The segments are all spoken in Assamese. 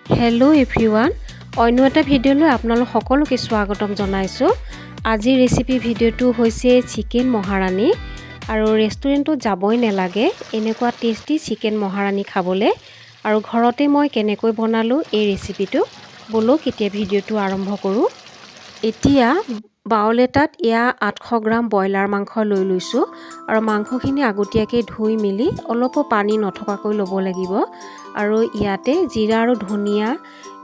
হেল্ল' এভৰিৱান, অন্য এটা ভিডিঅ'লৈ আপোনালোক সকলোকে স্বাগতম জনাইছোঁ। আজিৰ ৰেচিপি ভিডিঅ'টো হৈছে চিকেন মহাৰাণী। আৰু ৰেষ্টুৰেণ্টত যাবই নালাগে এনেকুৱা টেষ্টি চিকেন মহাৰাণী খাবলৈ। আৰু ঘৰতে মই কেনেকৈ বনালোঁ এই ৰেচিপিটো, ব'লক এতিয়া ভিডিঅ'টো আৰম্ভ কৰোঁ। এতিয়া বাউল এটাত 800 গ্ৰাম ব্ৰইলাৰ মাংস লৈ লৈছোঁ। আৰু মাংসখিনি আগতীয়াকৈ ধুই মেলি অলপো পানী নথকাকৈ ল'ব লাগিব। আৰু ইয়াতে জিৰা আৰু ধনিয়া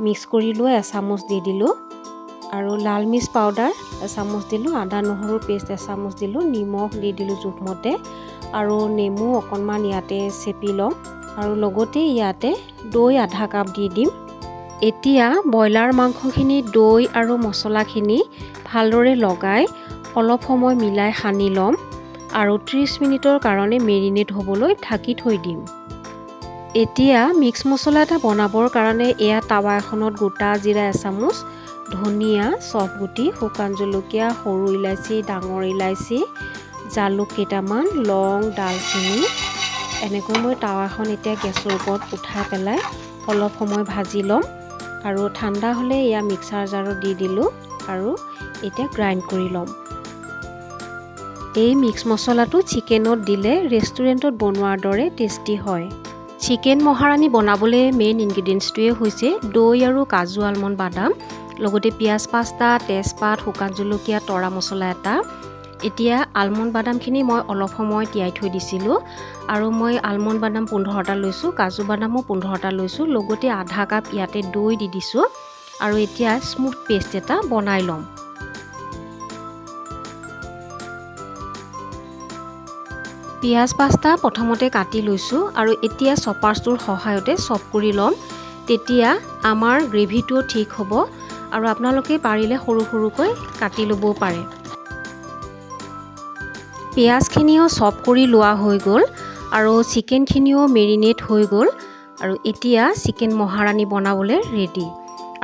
মিক্স কৰি লৈ এচামুচ দি দিলোঁ। আৰু লাল মিৰ্চ পাউডাৰ এচামুচ দিলোঁ, আদা নহৰু পেষ্ট এচামুচ দিলোঁ, নিমখ দি দিলোঁ জোখমতে। আৰু নেমু অকণমান ইয়াতে চেপি ল'ম। আৰু লগতে ইয়াতে দৈ আধা কাপ দি দিম। এতিয়া ব্ৰইলাৰ মাংসখিনি দৈ আৰু মছলাখিনি ভালদৰে লগাই অলপ সময় মিলাই সানি ল'ম। আৰু 30 মিনিটৰ কাৰণে মেৰিনেট হ'বলৈ ঢাকি থৈ দিম। এতিয়া মিক্স মছলা এটা বনাবৰ কাৰণে টাৱা এখনত গোটা জিৰা এচামুচ, ধনিয়া, চফগুটি, শুকান জলকীয়া, সৰু ইলাচি, ডাঙৰ ইলাচি, জালুক কেইটামান, লং, ডালচেনি এনেকৈ মই টাৱাখন এতিয়া গেছৰ ওপৰত উঠাই পেলাই অলপ সময় ভাজি ল'ম। আৰু ঠাণ্ডা হ'লে মিক্সাৰ জাৰত দি দিলোঁ আৰু এতিয়া গ্ৰাইণ্ড কৰি ল'ম। এই মিক্স মছলাটো চিকেনত দিলে ৰেষ্টুৰেণ্টত বনোৱাৰ দৰে টেষ্টি হয়। চিকেন মহাৰাণী বনাবলৈ মেইন ইনগ্ৰিডিয়েণ্টছটোৱে হৈছে দৈ আৰু কাজু, আলমণ্ড, বাদাম, লগতে পিঁয়াজ 5টা, তেজপাত, শুকান জলকীয়া, তৰা মছলা এটা। এতিয়া আলমণ্ড বাদামখিনি মই অলপ সময় তিয়াই থৈ দিছিলোঁ। আৰু মই আলমণ্ড বাদাম 15টা লৈছোঁ, কাজু বাদামো 15টা লৈছোঁ, লগতে আধা কাপ ইয়াতে দৈ দি দিছোঁ। আৰু এতিয়া স্মুথ পেষ্ট এটা বনাই ল'ম। পিঁয়াজ 5টা প্ৰথমতে কাটি লৈছোঁ আৰু এতিয়া চপাৰটোৰ সহায়তে চপ কৰি ল'ম। তেতিয়া আমাৰ গ্ৰেভিটো ঠিক হ'ব। আৰু আপোনালোকে পাৰিলে সৰু সৰুকৈ কাটি ল'বও পাৰে। পিঁয়াজখিনিও চপ কৰি লোৱা হৈ গ'ল আৰু চিকেনখিনিও মেৰিনেট হৈ গ'ল। আৰু এতিয়া চিকেন মহাৰাণী বনাবলৈ ৰেডি।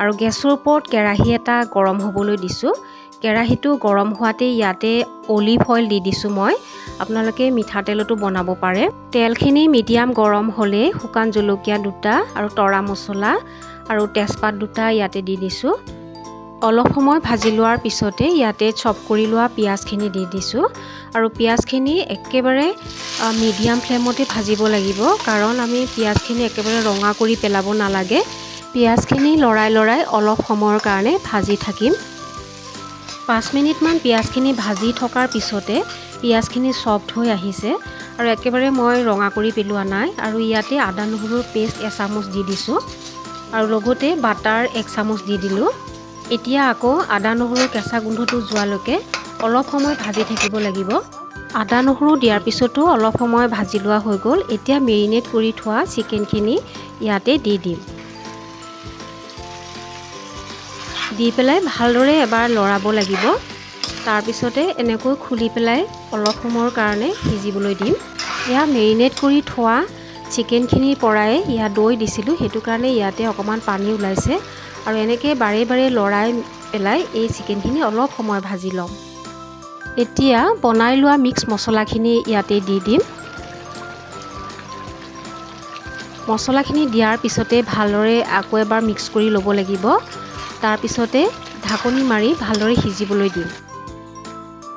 আৰু গেছৰ ওপৰত কেৰাহী এটা গৰম হ'বলৈ দিছোঁ। কেৰাহীটো গৰম হোৱাতে ইয়াতে অলিভ অইল দি দিছোঁ মই। আপোনালোকে মিঠাতেলতো বনাব পাৰে। তেলখিনি মিডিয়াম গৰম হ'লে শুকান জলকীয়া 2টা আৰু তৰা মছলা আৰু তেজপাত 2টা ইয়াতে দি দিছোঁ। অলপ সময় ভাজি লোৱাৰ পিছতে ইয়াতে চপ কৰি লোৱা পিঁয়াজখিনি দি দিছোঁ। আৰু পিঁয়াজখিনি একেবাৰে মিডিয়াম ফ্লেমতে ভাজিব লাগিব, কাৰণ আমি পিঁয়াজখিনি একেবাৰে ৰঙা কৰি পেলাব নালাগে। পিঁয়াজখিনি লৰাই লৰাই অলপ সময়ৰ কাৰণে ভাজি থাকিম। 5 মিনিটমান পিঁয়াজখিনি ভাজি থকাৰ পিছতে পিঁয়াজখিনি চফ্ট হৈ আহিছে। আৰু একেবাৰে মই ৰঙা কৰি পেলোৱা নাই। আৰু ইয়াতে আদা নহৰুৰ পেষ্ট এচামুচ দি দিছোঁ। আৰু লগতে বাটাৰ 1 চামুচ দি দিলোঁ। এতিয়া আকৌ আদা নহৰুৰ কেঁচা গোন্ধটো যোৱালৈকে অলপ সময় ভাজি থাকিব লাগিব। আদা নহৰু দিয়াৰ পিছতো অলপ সময় ভাজি লোৱা হৈ গ'ল। এতিয়া মেৰিনেট কৰি থোৱা চিকেনখিনি ইয়াতে দি দিম। দি পেলাই ভালদৰে এবাৰ লৰাব লাগিব। তাৰপিছতে এনেকৈ খুলি পেলাই অলপ সময়ৰ কাৰণে সিজিবলৈ দিম। মেৰিনেট কৰি থোৱা চিকেনখিনিৰ পৰাই দৈ দিছিলোঁ, সেইটো কাৰণে ইয়াতে অকণমান পানী ওলাইছে। আৰু এনেকৈ বাৰে বাৰে লৰাই পেলাই এই চিকেনখিনি অলপ সময় ভাজি ল'ম। এতিয়া বনাই লোৱা মিক্স মছলাখিনি ইয়াতে দি দিম। মছলাখিনি দিয়াৰ পিছতে ভালদৰে আকৌ এবাৰ মিক্স কৰি ল'ব লাগিব। তাৰপিছতে ঢাকনি মাৰি ভালদৰে সিজিবলৈ দিম।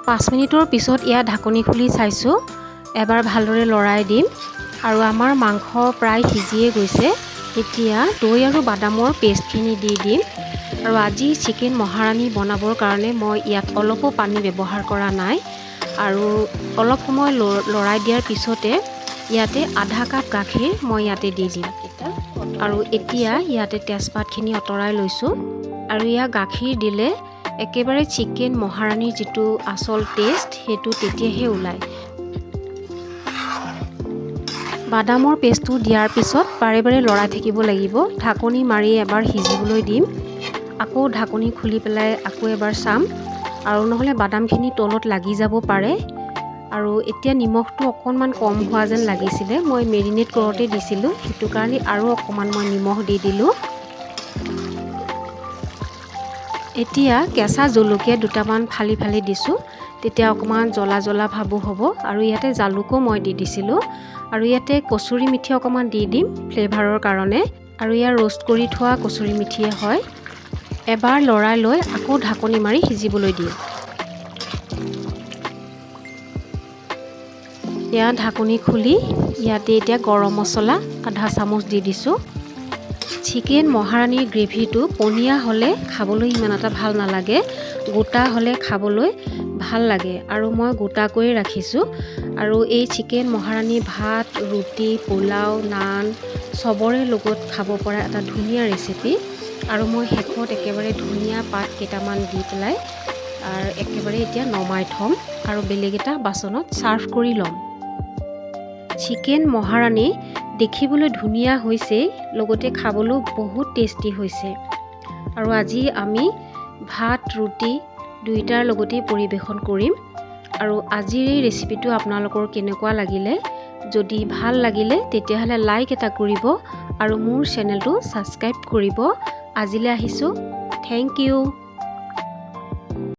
5 মিনিটৰ পিছত ঢাকনি খুলি চাইছোঁ। এবাৰ ভালদৰে লৰাই দিম। আৰু আমাৰ মাংস প্ৰায় সিজিয়ে গৈছে। এতিয়া দৈ আৰু বাদামৰ পেষ্টখিনি দি দিম। আৰু আজি চিকেন মহাৰাণী বনাবৰ কাৰণে মই ইয়াত অলপো পানী ব্যৱহাৰ কৰা নাই। আৰু অলপ সময় লৰাই দিয়াৰ পিছতে ইয়াতে আধা কাপ গাখীৰ মই ইয়াতে দি দিম। আৰু এতিয়া ইয়াতে তেজপাতখিনি আঁতৰাই লৈছোঁ। আৰু গাখীৰ দিলে একেবাৰে চিকেন মহাৰাণীৰ যিটো আচল টেষ্ট সেইটো তেতিয়াহে ওলায়। বাদামৰ পেষ্টটো দিয়াৰ পিছত বাৰে বাৰে লৰাই থাকিব লাগিব। ঢাকনি মাৰি এবাৰ সিজিবলৈ দিম। আকৌ ঢাকনি খুলি পেলাই আকৌ এবাৰ চাম। আৰু নহ'লে বাদামখিনি তলত লাগি যাব পাৰে। আৰু এতিয়া নিমখটো অকণমান কম হোৱা যেন লাগিছিলে, মই মেৰিনেট কৰোঁতে দিছিলোঁ, সেইটো কাৰণে আৰু অকণমান মই নিমখ দি দিলোঁ। এতিয়া কেঁচা জলকীয়া 2টামান ফালি ফালি দিছোঁ, তেতিয়া অকণমান জ্বলা জ্বলা ভাবো হ'ব। আৰু ইয়াতে জালুকো মই দি দিছিলোঁ। আৰু ইয়াতে কচুৰি মিঠি অকণমান দি দিম ফ্লেভাৰৰ কাৰণে। আৰু ইয়াৰ ৰোষ্ট কৰি থোৱা কচুৰি মেথিয়ে হয়। এবাৰ লৰাই লৈ আকৌ ঢাকনি মাৰি সিজিবলৈ দিওঁ। ইয়াত ঢাকনি খুলি ইয়াতে এতিয়া গৰম মছলা আধা চামুচ দি দিছোঁ। চিকেন মহাৰাণীৰ গ্ৰেভিটো পনীয়া হ'লে খাবলৈ ইমান এটা ভাল নালাগে, গোটা হ'লে খাবলৈ ভাল লাগে আৰু মই গোটাকৈয়ে ৰাখিছোঁ। আৰু এই চিকেন মহাৰাণী ভাত, ৰুটি, পোলাও, নান চবৰে লগত খাব পৰা এটা ধুনীয়া ৰেচিপি। আৰু মই শেষত একেবাৰে ধুনীয়া পাত কেইটামান দি পেলাই আৰু একেবাৰে এতিয়া নমাই থ'ম আৰু বেলেগ এটা বাচনত ছাৰ্ভ কৰি ল'ম। চিকেন মহাৰাণী দেখিবলৈ ধুনীয়া হৈছে, লগতে খাবলৈও বহুত টেষ্টি হৈছে। আৰু আজি আমি ভাত, ৰুটি দুইটাৰ লগতেই পৰিৱেশন কৰিম। আৰু আজিৰ এই ৰেচিপিটো আপোনালোকৰ কেনেকুৱা লাগিলে, যদি ভাল লাগিলে তেতিয়াহ'লে লাইক এটা কৰিব আৰু মোৰ চেনেলটো ছাবস্ক্ৰাইব কৰিব। আজিলৈ আহিছোঁ। Thank U.